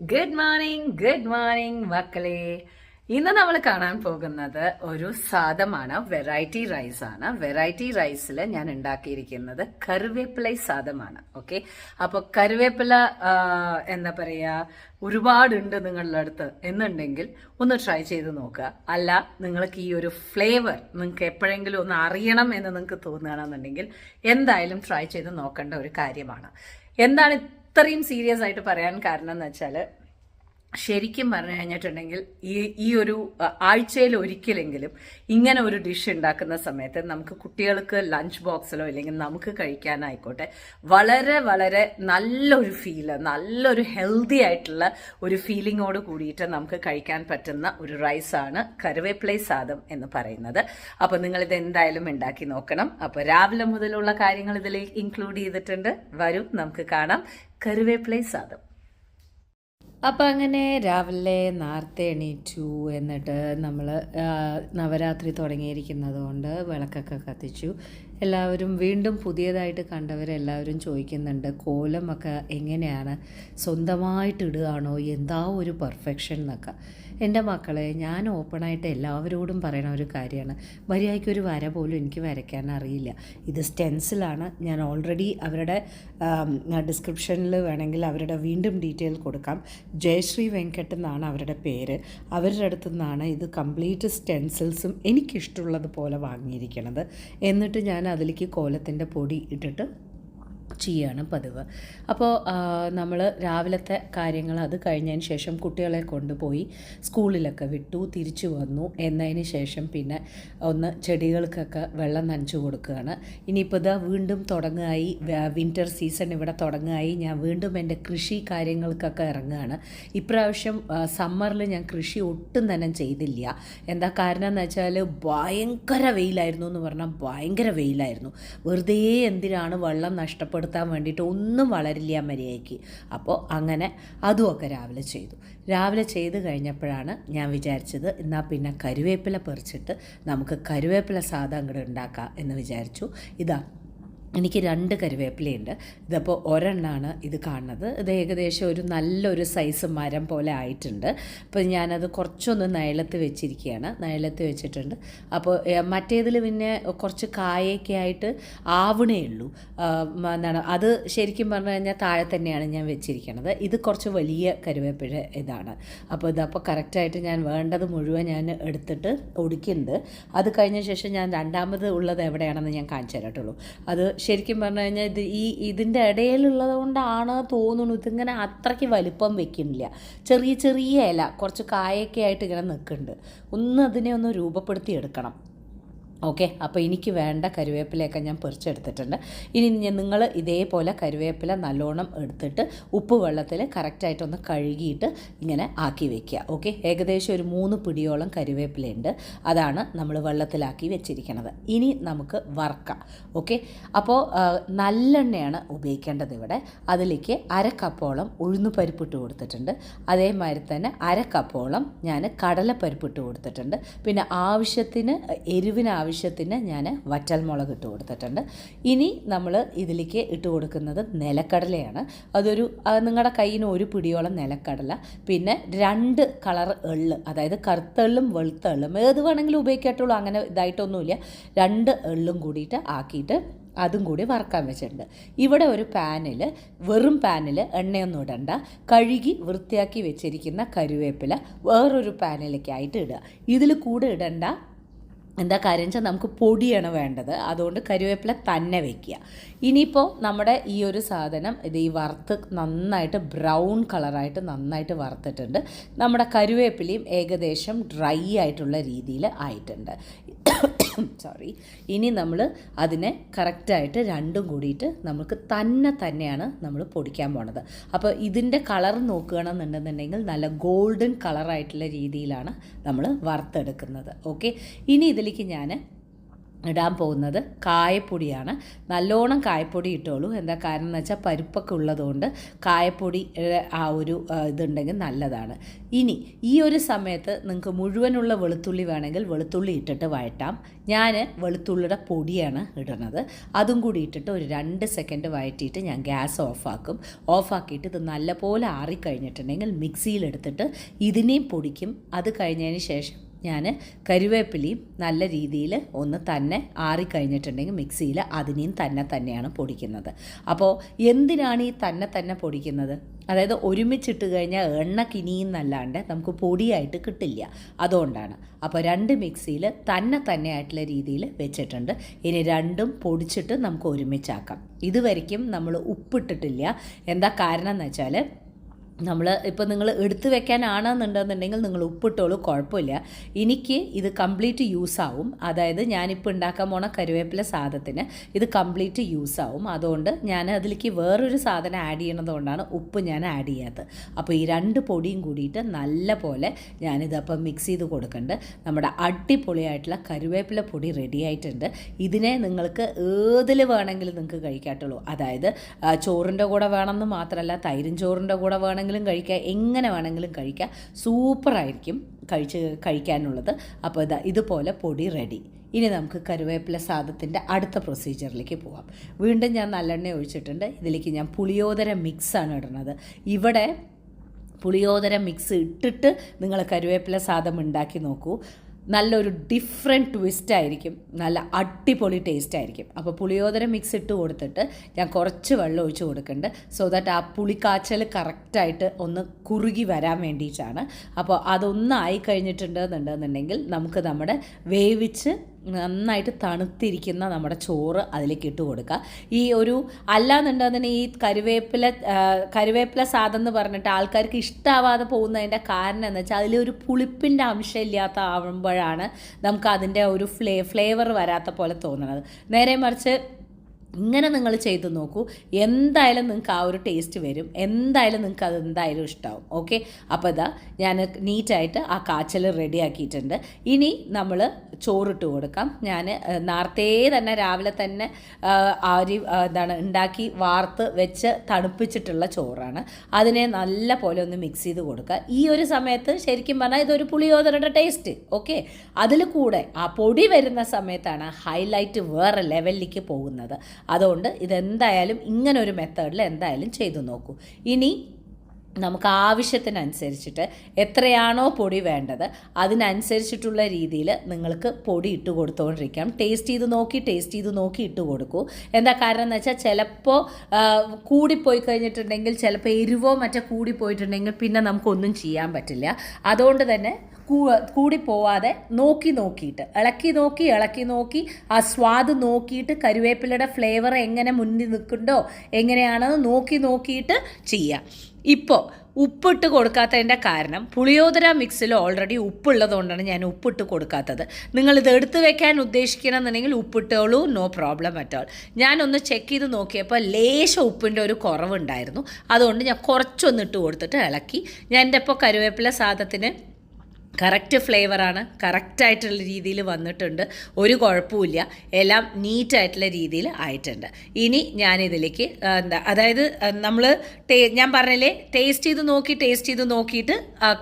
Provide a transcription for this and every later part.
Good morning മക്കളെ. ഇന്ന് നമ്മൾ കാണാൻ പോകുന്നത് ഒരു സാദമാണ്, വെറൈറ്റി റൈസ് ആണ്. വെറൈറ്റി റൈസിൽ ഞാൻ ഉണ്ടാക്കിയിരിക്കുന്നത് കറിവേപ്പില സാദമാണ്. ഓക്കെ, അപ്പോൾ കറിവേപ്പില എന്താ പറയുക, ഒരുപാടുണ്ട് നിങ്ങളുടെ അടുത്ത് എന്നുണ്ടെങ്കിൽ ഒന്ന് ട്രൈ ചെയ്ത് നോക്കുക. അല്ല, നിങ്ങൾക്ക് ഈ ഒരു ഫ്ലേവർ നിങ്ങൾക്ക് എപ്പോഴെങ്കിലും ഒന്ന് അറിയണം എന്ന് നിങ്ങൾക്ക് തോന്നുകയാണെന്നുണ്ടെങ്കിൽ എന്തായാലും ട്രൈ ചെയ്ത് നോക്കേണ്ട ഒരു കാര്യമാണ്. എന്താണ് ഇത്രയും സീരിയസ് ആയിട്ട് പറയാൻ കാരണം എന്ന് വെച്ചാൽ, ശരിക്കും പറഞ്ഞു കഴിഞ്ഞിട്ടുണ്ടെങ്കിൽ ഈ ഒരു ആഴ്ചയിൽ ഒരിക്കലെങ്കിലും ഇങ്ങനെ ഒരു ഡിഷ് ഉണ്ടാക്കുന്ന സമയത്ത് നമുക്ക് കുട്ടികൾക്ക് ലഞ്ച് ബോക്സിലോ അല്ലെങ്കിൽ നമുക്ക് കഴിക്കാനായിക്കോട്ടെ വളരെ വളരെ നല്ലൊരു ഫീല്, നല്ലൊരു ഹെൽത്തി ആയിട്ടുള്ള ഒരു ഫീലിങ്ങോട് കൂടിയിട്ട് നമുക്ക് കഴിക്കാൻ പറ്റുന്ന ഒരു റൈസാണ് കറിവേപ്പില സാദം എന്ന് പറയുന്നത്. അപ്പോൾ നിങ്ങളിത് എന്തായാലും ഉണ്ടാക്കി നോക്കണം. അപ്പോൾ രാവിലെ മുതലുള്ള കാര്യങ്ങൾ ഇതിൽ ഇൻക്ലൂഡ് ചെയ്തിട്ടുണ്ട്. വരൂ നമുക്ക് കാണാം കറിവേപ്പില സാദം. അപ്പം അങ്ങനെ രാവിലെ നേരത്തെ എണീറ്റു. എന്നിട്ട് നമ്മൾ നവരാത്രി തുടങ്ങിയിരിക്കുന്നത് കൊണ്ട് വിളക്കൊക്കെ കത്തിച്ചു. എല്ലാവരും വീണ്ടും പുതിയതായിട്ട് കണ്ടവരെല്ലാവരും ചോദിക്കുന്നുണ്ട്, കോലമൊക്കെ എങ്ങനെയാണ്, സ്വന്തമായിട്ട് ഇടുകയാണോ, എന്താ ഒരു പെർഫെക്ഷൻ എന്നൊക്കെ. എൻ്റെ മക്കളെ, ഞാൻ ഓപ്പണായിട്ട് എല്ലാവരോടും പറയുന്ന ഒരു കാര്യമാണ്, മര്യാദയ്ക്കൊരു വര പോലും എനിക്ക് വരയ്ക്കാൻ അറിയില്ല. ഇത് സ്റ്റെൻസിലാണ്. ഞാൻ ഓൾറെഡി അവരുടെ ഡിസ്ക്രിപ്ഷനിൽ വേണമെങ്കിൽ അവരുടെ വീണ്ടും ഡീറ്റെയിൽ കൊടുക്കാം. ജയശ്രീ വെങ്കട്ട് എന്നാണ് അവരുടെ പേര്. അവരുടെ അടുത്തു നിന്നാണ് ഇത് കംപ്ലീറ്റ് സ്റ്റെൻസിൽസും എനിക്കിഷ്ടമുള്ളതുപോലെ വാങ്ങിയിരിക്കുന്നത്. എന്നിട്ട് ഞാൻ അതിലേക്ക് കോലത്തിൻ്റെ പൊടി ഇട്ടിട്ട് ചെയ്യാണ് പതിവ്. അപ്പോൾ നമ്മൾ രാവിലത്തെ കാര്യങ്ങൾ അത് കഴിഞ്ഞതിന് ശേഷം കുട്ടികളെ കൊണ്ടുപോയി സ്കൂളിലൊക്കെ വിട്ടു, തിരിച്ചു വന്നു. എന്നതിന് ശേഷം പിന്നെ ഒന്ന് ചെടികൾക്കൊക്കെ വെള്ളം നനച്ചു കൊടുക്കുകയാണ്. ഇനിയിപ്പോൾ ഇതാ വീണ്ടും തുടങ്ങുകയായി, വിൻ്റർ സീസൺ ഇവിടെ തുടങ്ങുകയായി. ഞാൻ വീണ്ടും എൻ്റെ കൃഷി കാര്യങ്ങൾക്കൊക്കെ ഇറങ്ങുകയാണ്. ഇപ്രാവശ്യം സമ്മറിൽ ഞാൻ കൃഷി ഒട്ടും തന്നെ ചെയ്തില്ല. എന്താ കാരണം എന്ന് വെച്ചാൽ, ഭയങ്കര വെയിലായിരുന്നു എന്ന് പറഞ്ഞാൽ ഭയങ്കര വെയിലായിരുന്നു. വെറുതെ എന്തിനാണ് വെള്ളം നഷ്ടപ്പെടുത്താൻ വേണ്ടിയിട്ട്, ഒന്നും വളരില്ല മര്യാദയ്ക്ക്. അപ്പോൾ അങ്ങനെ അതുമൊക്കെ രാവിലെ ചെയ്ത് കഴിഞ്ഞപ്പോഴാണ് ഞാൻ വിചാരിച്ചത്, എന്നാൽ പിന്നെ കറിവേപ്പില പറിച്ചിട്ട് നമുക്ക് കറിവേപ്പില സാദം അങ്ങോട്ട് ഉണ്ടാക്കാം എന്ന് വിചാരിച്ചു. ഇതാ എനിക്ക് 2 കറിവേപ്പിലയുണ്ട്. ഇതിപ്പോൾ ഒരെണ്ണമാണ് ഇത് കാണുന്നത്. ഇത് ഏകദേശം ഒരു നല്ലൊരു സൈസ് മരം പോലെ ആയിട്ടുണ്ട്. അപ്പോൾ ഞാനത് കുറച്ചൊന്ന് നിഴലത്ത് വെച്ചിട്ടുണ്ട്. അപ്പോൾ മറ്റേതിൽ പിന്നെ കുറച്ച് കായൊക്കെ ആയിട്ട് ആവണേ ഉള്ളൂ. എന്താണ് അത്, ശരിക്കും പറഞ്ഞു കഴിഞ്ഞാൽ താഴെ തന്നെയാണ് ഞാൻ വെച്ചിരിക്കുന്നത്. ഇത് കുറച്ച് വലിയ കറിവേപ്പില ഇതാണ്. അപ്പോൾ ഇതപ്പോൾ കറക്റ്റായിട്ട് ഞാൻ വേണ്ടത് മുഴുവൻ ഞാൻ എടുത്തിട്ട് ഒടിക്കുന്നുണ്ട്. അത് കഴിഞ്ഞ ശേഷം ഞാൻ രണ്ടാമത് ഉള്ളത് എവിടെയാണെന്ന് ഞാൻ കാണിച്ചു തരട്ടുള്ളൂ. അത് ശരിക്കും പറഞ്ഞു കഴിഞ്ഞാൽ ഇതിൻ്റെ ഇടയിലുള്ളത് കൊണ്ടാണ് തോന്നുന്നു ഇതിങ്ങനെ അത്രയ്ക്ക് വലിപ്പം വെക്കുന്നില്ല. ചെറിയ ചെറിയ ഇല, കുറച്ച് കായൊക്കെ ആയിട്ട് ഇങ്ങനെ നിൽക്കുന്നുണ്ട്. അതിനെ ഒന്ന് രൂപപ്പെടുത്തി എടുക്കണം. ഓക്കെ, അപ്പോൾ എനിക്ക് വേണ്ട കറിവേപ്പിലയൊക്കെ ഞാൻ പറിച്ചെടുത്തിട്ടുണ്ട്. ഇനി നിങ്ങൾ ഇതേപോലെ കറിവേപ്പില നല്ലോണം എടുത്തിട്ട് ഉപ്പ് വെള്ളത്തിൽ കറക്റ്റായിട്ടൊന്ന് കഴുകിയിട്ട് ഇങ്ങനെ ആക്കി വെക്കുക. ഓക്കെ, ഏകദേശം ഒരു 3 പിടിയോളം കറിവേപ്പിലയുണ്ട്. അതാണ് നമ്മൾ വെള്ളത്തിലാക്കി വെച്ചിരിക്കുന്നത്. ഇനി നമുക്ക് വറക്കാം. ഓക്കെ, അപ്പോൾ നല്ലെണ്ണയാണ് ഉപയോഗിക്കേണ്ടത് ഇവിടെ. അതിലേക്ക് 1/2 കപ്പോളം ഉഴുന്നുപരിപ്പിട്ട് കൊടുത്തിട്ടുണ്ട്. അതേമാതിരി തന്നെ 1/2 കപ്പോളം ഞാൻ കടലപ്പരിപ്പിട്ട് കൊടുത്തിട്ടുണ്ട്. പിന്നെ എരിവിന് ആവശ്യത്തിന് ഞാൻ വറ്റൽമുളക് ഇട്ട് കൊടുത്തിട്ടുണ്ട്. ഇനി നമ്മൾ ഇതിലേക്ക് ഇട്ട് കൊടുക്കുന്നത് നിലക്കടലയാണ്. നിങ്ങളുടെ കയ്യിന് 1 പിടിയോളം നിലക്കടല, പിന്നെ 2 കളർ എള്ള്, അതായത് കറുത്ത എള്ളും വെളുത്ത എള്ളും ഏത് വേണമെങ്കിലും ഉപയോഗിക്കട്ടുള്ളൂ, അങ്ങനെ ഇതായിട്ടൊന്നുമില്ല. 2 എള്ളും കൂടിയിട്ട് ആക്കിയിട്ട് അതും കൂടി വറക്കാൻ വെച്ചിട്ടുണ്ട്. ഇവിടെ ഒരു വെറും പാനിൽ എണ്ണയൊന്നും ഇടണ്ട, കഴുകി വൃത്തിയാക്കി വെച്ചിരിക്കുന്ന കറിവേപ്പില വേറൊരു പാനിലേക്കായിട്ട് ഇടുക. ഇതിൽ കൂടെ ഇടണ്ട. എന്താ കാര്യം വെച്ചാൽ നമുക്ക് പൊടിയാണ് വേണ്ടത്. അതുകൊണ്ട് കറിവേപ്പില തന്നെ വയ്ക്കുക. ഇനിയിപ്പോൾ നമ്മുടെ ഈ ഒരു സാധനം ഈ വറുത്ത് നന്നായിട്ട് ബ്രൗൺ കളറായിട്ട് നന്നായിട്ട് വറുത്തിട്ടുണ്ട്. നമ്മുടെ കറിവേപ്പിലയും ഏകദേശം ഡ്രൈ ആയിട്ടുള്ള രീതിയിൽ ആയിട്ടുണ്ട്. ഇനി നമ്മൾ അതിനെ കറക്റ്റായിട്ട് രണ്ടും കൂടിയിട്ട് നമുക്ക് തന്നെയാണ് നമ്മൾ പൊടിക്കാൻ പോണത്. അപ്പോൾ ഇതിൻ്റെ കളർ നോക്കുകയാണെന്നുണ്ടെന്നുണ്ടെങ്കിൽ നല്ല ഗോൾഡൻ കളറായിട്ടുള്ള രീതിയിലാണ് നമ്മൾ വറുത്തെടുക്കുന്നത്. ഓക്കെ, ഇനി ഇതിലേക്ക് ഞാൻ ഇടാൻ പോകുന്നത് കായപ്പൊടിയാണ്. നല്ലോണം കായപ്പൊടി ഇട്ടോളൂ. എന്താ കാരണം എന്ന് വെച്ചാൽ പരിപ്പൊക്കെ ഉള്ളതുകൊണ്ട് കായപ്പൊടി ആ ഒരു ഇതുണ്ടെങ്കിൽ നല്ലതാണ്. ഇനി ഈ ഒരു സമയത്ത് നിങ്ങൾക്ക് മുഴുവനുള്ള വെളുത്തുള്ളി വേണമെങ്കിൽ വെളുത്തുള്ളി ഇട്ടിട്ട് വഴറ്റാം. ഞാൻ വെളുത്തുള്ളിയുടെ പൊടിയാണ് ഇടുന്നത്. അതും കൂടി ഇട്ടിട്ട് ഒരു 2 സെക്കൻഡ് വഴറ്റിയിട്ട് ഞാൻ ഗ്യാസ് ഓഫാക്കും. ഓഫാക്കിയിട്ട് ഇത് നല്ലപോലെ ആറിക്കഴിഞ്ഞിട്ടുണ്ടെങ്കിൽ മിക്സിയിലെടുത്തിട്ട് ഇതിനെയും പൊടിക്കും. അത് കഴിഞ്ഞതിന് ശേഷം ഞാൻ കരുവേപ്പിലയും നല്ല രീതിയിൽ ഒന്ന് തന്നെ ആറിക്കഴിഞ്ഞിട്ടുണ്ടെങ്കിൽ മിക്സിയിൽ അതിനെയും തന്നെയാണ് പൊടിക്കുന്നത്. അപ്പോൾ എന്തിനാണ് ഈ തന്നെ പൊടിക്കുന്നത്? അതായത് ഒരുമിച്ചിട്ട് കഴിഞ്ഞാൽ എണ്ണ കിനിയെന്നല്ലാണ്ട് നമുക്ക് പൊടിയായിട്ട് കിട്ടില്ല, അതുകൊണ്ടാണ്. അപ്പോൾ 2 മിക്സിയിൽ തന്നെയായിട്ടുള്ള രീതിയിൽ വെച്ചിട്ടുണ്ട്. ഇനി രണ്ടും പൊടിച്ചിട്ട് നമുക്ക് ഒരുമിച്ചാക്കാം. ഇതുവരെയ്ക്കും നമ്മൾ ഉപ്പിട്ടിട്ടില്ല. എന്താ കാരണം എന്ന് വെച്ചാൽ നമ്മൾ ഇപ്പോൾ നിങ്ങൾ എടുത്തു വെക്കാനാണെന്നുണ്ടെന്നുണ്ടെങ്കിൽ നിങ്ങൾ ഉപ്പിട്ടോളൂ, കുഴപ്പമില്ല. എനിക്ക് ഇത് കംപ്ലീറ്റ് യൂസാവും. അതായത് ഞാനിപ്പോൾ ഉണ്ടാക്കാൻ പോണ കരുവേപ്പില സാധനത്തിന് ഇത് കംപ്ലീറ്റ് യൂസാവും. അതുകൊണ്ട് ഞാൻ അതിലേക്ക് വേറൊരു സാധനം ആഡ് ചെയ്യണതുകൊണ്ടാണ് ഉപ്പ് ഞാൻ ആഡ് ചെയ്യാത്തത്. അപ്പോൾ ഈ 2 പൊടിയും കൂടിയിട്ട് നല്ല പോലെ ഞാനിതപ്പം മിക്സ് ചെയ്ത് കൊടുക്കുന്നുണ്ട്. നമ്മുടെ അടിപൊളിയായിട്ടുള്ള കരുവേപ്പില പൊടി റെഡി ആയിട്ടുണ്ട്. ഇതിനെ നിങ്ങൾക്ക് ഏതിൽ വേണമെങ്കിലും നിങ്ങൾക്ക് കഴിക്കാട്ടുള്ളൂ. അതായത് ചോറിൻ്റെ കൂടെ വേണമെന്ന് മാത്രമല്ല, തൈരും ചോറിൻ്റെ കൂടെ വേണമെങ്കിൽ കഴിക്കാം, എങ്ങനെ വേണമെങ്കിലും കഴിക്കാം. സൂപ്പറായിരിക്കും കഴിക്കാനുള്ളത്. അപ്പോൾ ഇതുപോലെ പൊടി റെഡി. ഇനി നമുക്ക് കരുവേപ്പില സാദത്തിൻ്റെ അടുത്ത പ്രൊസീജിയറിലേക്ക് പോവാം. വീണ്ടും ഞാൻ നല്ലെണ്ണ ഒഴിച്ചിട്ടുണ്ട്. ഇതിലേക്ക് ഞാൻ പുളിയോദര മിക്സാണ് ഇടുന്നത്. ഇവിടെ പുളിയോദര മിക്സ് ഇട്ടിട്ട് നിങ്ങൾ കരുവേപ്പില സാദം ഉണ്ടാക്കി നോക്കൂ. നല്ലൊരു ഡിഫറെൻറ്റ് ട്വിസ്റ്റ് ആയിരിക്കും, നല്ല അടിപൊളി ടേസ്റ്റ് ആയിരിക്കും. അപ്പോൾ പുളിയോദര മിക്സ് ഇട്ട് കൊടുത്തിട്ട് ഞാൻ കുറച്ച് വെള്ളം ഒഴിച്ച് കൊടുക്കുന്നുണ്ട്. സോ ദാറ്റ് ആ പുളിക്കാച്ചൽ കറക്റ്റായിട്ട് ഒന്ന് കുറുകി വരാൻ വേണ്ടിയിട്ടാണ്. അപ്പോൾ അതൊന്നായി കഴിഞ്ഞിട്ടുണ്ടെന്നുണ്ടെന്നുണ്ടെങ്കിൽ നമുക്ക് നമ്മുടെ വേവിച്ച് നന്നായിട്ട് തണുത്തിരിക്കുന്ന നമ്മുടെ ചോറ് അതിലേക്ക് ഇട്ട് കൊടുക്കുക. ഈ ഒരു അല്ലാന്നുണ്ടെന്നുണ്ടെങ്കിൽ ഈ കരുവേപ്പില സാദം എന്ന് പറഞ്ഞിട്ട് ആൾക്കാർക്ക് ഇഷ്ടമാവാതെ പോകുന്നതിൻ്റെ കാരണം എന്ന് വെച്ചാൽ അതിലൊരു പുളിപ്പിൻ്റെ അംശം ഇല്ലാത്ത ആവുമ്പോഴാണ് നമുക്ക് അതിൻ്റെ ഒരു ഫ്ലേവർ വരാത്ത പോലെ തോന്നുന്നത്. നേരെ മറിച്ച് ഇങ്ങനെ നിങ്ങൾ ചെയ്ത് നോക്കൂ, എന്തായാലും നിങ്ങൾക്ക് ആ ഒരു ടേസ്റ്റ് വരും. എന്തായാലും നിങ്ങൾക്ക് അത് എന്തായാലും ഇഷ്ടമാവും. ഓക്കെ, അപ്പോൾ ഇതാ ഞാൻ നീറ്റായിട്ട് ആ കാച്ചൽ റെഡി ആക്കിയിട്ടുണ്ട്. ഇനി നമ്മൾ ചോറിട്ട് കൊടുക്കാം. ഞാൻ നേരത്തെ തന്നെ രാവിലെ തന്നെ ഉണ്ടാക്കി വാർത്ത് വെച്ച് തണുപ്പിച്ചിട്ടുള്ള ചോറാണ്. അതിനെ നല്ല പോലെ ഒന്ന് മിക്സ് ചെയ്ത് കൊടുക്കുക. ഈ ഒരു സമയത്ത് ശരിക്കും പറഞ്ഞാൽ ഇതൊരു പുളിയോദരയുടെ ടേസ്റ്റ്. ഓക്കെ, അതിൽ കൂടെ ആ പൊടി വരുന്ന സമയത്താണ് ഹൈലൈറ്റ് വേറെ ലെവലിലേക്ക് പോകുന്നത്. അതുകൊണ്ട് ഇതെന്തായാലും ഇങ്ങനൊരു മെത്തേഡിൽ എന്തായാലും ചെയ്തു നോക്കൂ. ഇനി നമുക്ക് ആവശ്യത്തിനനുസരിച്ചിട്ട് എത്രയാണോ പൊടി വേണ്ടത് അതിനനുസരിച്ചിട്ടുള്ള രീതിയിൽ നിങ്ങൾക്ക് പൊടി ഇട്ട് കൊടുത്തുകൊണ്ടിരിക്കാം. ടേസ്റ്റ് ചെയ്ത് നോക്കി ഇട്ട് കൊടുക്കൂ. എന്താ കാരണം എന്ന് വെച്ചാൽ ചിലപ്പോൾ കൂടിപ്പോയി കഴിഞ്ഞിട്ടുണ്ടെങ്കിൽ, ചിലപ്പോൾ എരിവോ മറ്റോ കൂടിപ്പോയിട്ടുണ്ടെങ്കിൽ പിന്നെ നമുക്കൊന്നും ചെയ്യാൻ പറ്റില്ല. അതുകൊണ്ട് തന്നെ കൂടിപ്പോവാതെ നോക്കിയിട്ട് ഇളക്കി നോക്കി ആ സ്വാദ് നോക്കിയിട്ട് കരുവേപ്പിലയുടെ ഫ്ലേവർ എങ്ങനെ മുന്നിൽ നിൽക്കുന്നുണ്ടോ എങ്ങനെയാണെന്ന് നോക്കിയിട്ട് ചെയ്യാം. ഇപ്പോൾ ഉപ്പിട്ട് കൊടുക്കാത്തതിൻ്റെ കാരണം പുളിയോദര മിക്സിൽ ഓൾറെഡി ഉപ്പുള്ളതുകൊണ്ടാണ് ഞാൻ ഉപ്പിട്ട് കൊടുക്കാത്തത്. നിങ്ങളിത് എടുത്ത് വെക്കാൻ ഉദ്ദേശിക്കണമെന്നുണ്ടെങ്കിൽ ഉപ്പിട്ടോളൂ, നോ പ്രോബ്ലം അറ്റ് ഓൾ. ഞാനൊന്ന് ചെക്ക് ചെയ്ത് നോക്കിയപ്പോൾ ലേശം ഉപ്പിൻ്റെ ഒരു കുറവുണ്ടായിരുന്നു. അതുകൊണ്ട് ഞാൻ കുറച്ചൊന്ന് ഇട്ട് കൊടുത്തിട്ട് ഇളക്കി. ഞാൻ എൻ്റെ ഇപ്പോൾ കരുവേപ്പില സാദത്തിന് കറക്റ്റ് ഫ്ലേവറാണ്, കറക്റ്റായിട്ടുള്ള രീതിയിൽ വന്നിട്ടുണ്ട്, ഒരു കുഴപ്പമില്ല, എല്ലാം നീറ്റായിട്ടുള്ള രീതിയിൽ ആയിട്ടുണ്ട്. ഇനി ഞാനിതിലേക്ക് അതായത് നമ്മൾ ഞാൻ പറഞ്ഞില്ലേ ടേസ്റ്റ് ചെയ്ത് നോക്കിയിട്ട്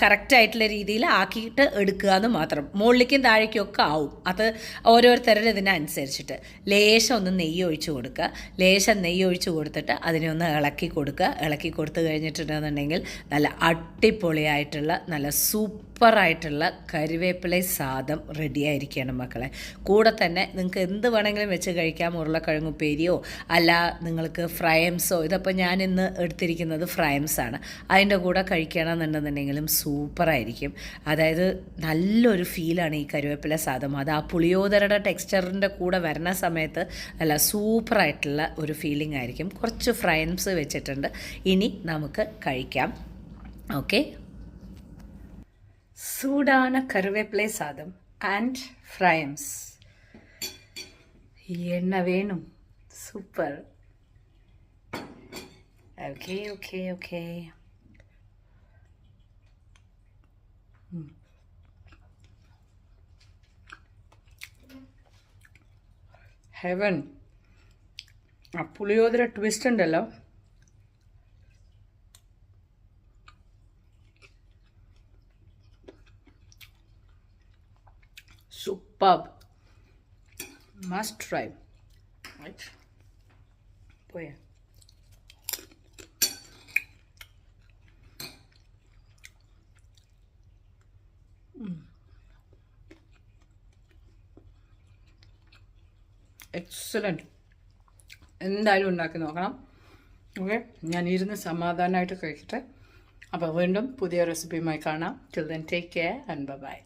കറക്റ്റായിട്ടുള്ള രീതിയിൽ ആക്കിയിട്ട് എടുക്കുക എന്ന് മാത്രം. മുകളിലേക്കും താഴേക്കും ഒക്കെ ആവും, അത് ഓരോരുത്തരുടെ ഇതിനനുസരിച്ചിട്ട്. ലേശം ഒന്ന് നെയ്യ് ഒഴിച്ച് കൊടുക്കുക. ലേശം നെയ്യ് ഒഴിച്ച് കൊടുത്തിട്ട് അതിനെ ഒന്ന് ഇളക്കി കൊടുത്ത് കഴിഞ്ഞിട്ടുണ്ടെന്നുണ്ടെങ്കിൽ നല്ല അടിപൊളിയായിട്ടുള്ള നല്ല സൂപ്പറായിട്ടുള്ള കരുവേപ്പില സാദം റെഡി ആയിരിക്കുകയാണ് മക്കളെ. കൂടെ തന്നെ നിങ്ങൾക്ക് എന്ത് വേണമെങ്കിലും വെച്ച് കഴിക്കാം. ഉരുളക്കിഴങ്ങുപ്പേരിയോ അല്ല നിങ്ങൾക്ക് ഫ്രൈംസോ. ഇതിപ്പോൾ ഞാൻ ഇന്ന് എടുത്തിരിക്കുന്നത് ഫ്രൈംസാണ്. അതിൻ്റെ കൂടെ കഴിക്കണമെന്നുണ്ടെന്നുണ്ടെങ്കിലും സൂപ്പറായിരിക്കും. അതായത് നല്ലൊരു ഫീലാണ് ഈ കരുവേപ്പില സാദം. അത് ആ പുളിയോദരയുടെ ടെക്സ്ചറിൻ്റെ കൂടെ വരുന്ന സമയത്ത് നല്ല സൂപ്പറായിട്ടുള്ള ഒരു ഫീലിംഗ് ആയിരിക്കും. കുറച്ച് ഫ്രൈംസ് വെച്ചിട്ടുണ്ട്. ഇനി നമുക്ക് കഴിക്കാം. ഓക്കെ, சூடான கருவேப்பிலை சாதம் அண்ட் ஃப்ரைம்ஸ். என்ன வேணும்? சூப்பர். ஓகே. ഹെവൻ. ആ പുളിയോദര ട്വിസ്റ്റ് ഉണ്ടല്ലോ, superb. Must try. Right? പോയ എക്സലൻറ്റ്. എന്തായാലും ഉണ്ടാക്കി നോക്കണം. ഓക്കെ, ഞാൻ ഇരുന്ന് സമാധാനമായിട്ട് കഴിക്കട്ടെ. അപ്പോൾ വീണ്ടും പുതിയ റെസിപ്പിയുമായി കാണാം. Till then take care and by.